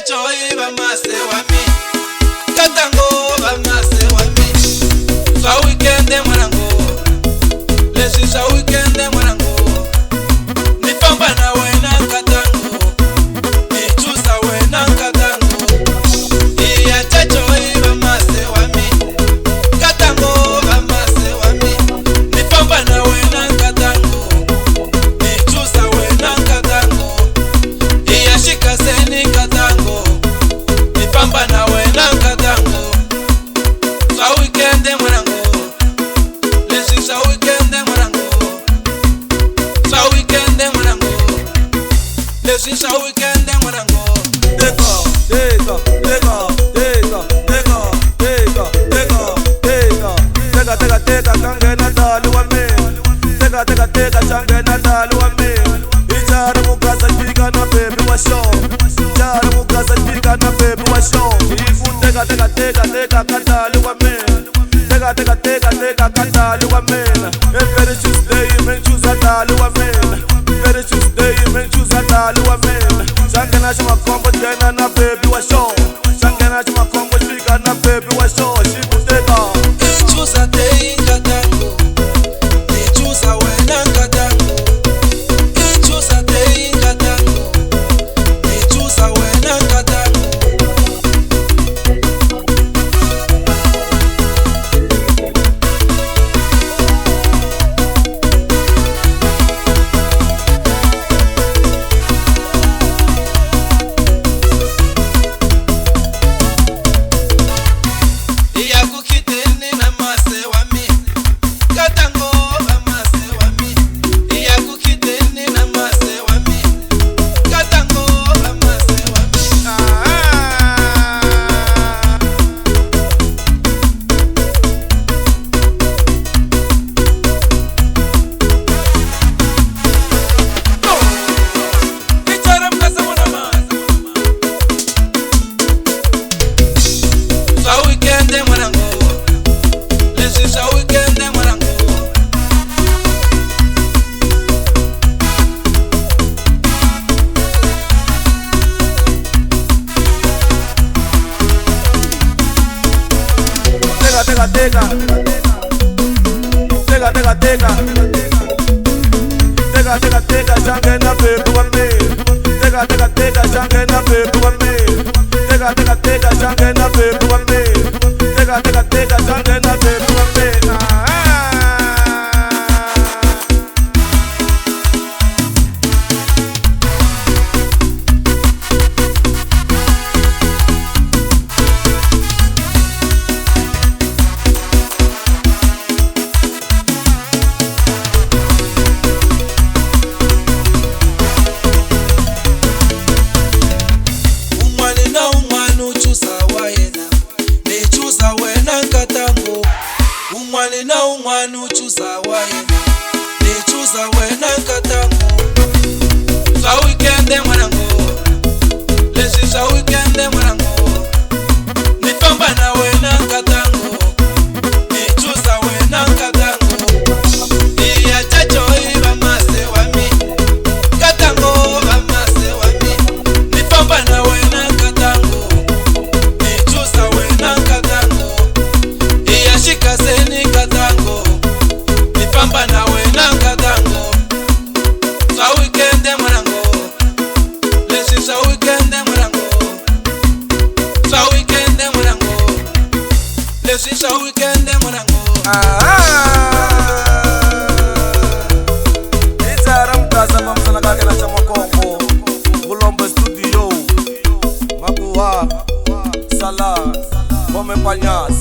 choi ba mase wami katango ba mase wami sa weekend mwanangu lesi sa weekend mwanangu nipamba na wena katango nichusa wena katango iya choi ba mase wami katango ba mase wami nipamba na wena katango nichusa wena katango iya shika seni katango nipamba na wena katango sa weekend mwanangu lesi sa weekend mwanangu sa weekend mwanangu lesi sa weekend mwanangu teka kangena dali wa mina teka changena dali wa mina ichara mugasa chika na baby wa show ichara mugasa chika na baby wa show ifu teka kadali wa mina teka kadali wa mina every Tuesday men choose dali wa mina every Tuesday men choose dali wa mina changena chama kombo tena na baby wa show changena chama kombo chika na baby wa show ifu teka ichusa tei katango nichusa wena katango ichusa tei katango nichusa wena katango iya kukiteni na mase wami katango ba mase wami iya kukiteni na mase wami katango ba mase wami Ichara mkasa mwana mase sa weekend mwanangu lesi sa weekend mwanangu teka changena baby wa mina teka changena baby wa mina teka changena baby wa mina teka changena baby wa mina umwani na umwani uchusa wayena nichusa wena katango umwani na umwani uchusa wayena nichusa wena katango sa weekend mwanangu lesi sa weekend mwanangu nipamba na wena katango nichusa wena katango iya chachoi ba mase wami katango ba mase wami nipamba na wena katango nichusa wena katango iya shika seni katango nipamba na wena katango sa weekend mwanangu lesi sa weekend mwanangu sa weekend mwanangu lesi sa weekend mwanangu ichara mkasa mamsana kakena chama kombo Bulombe studio makuwa sala Bome Panyas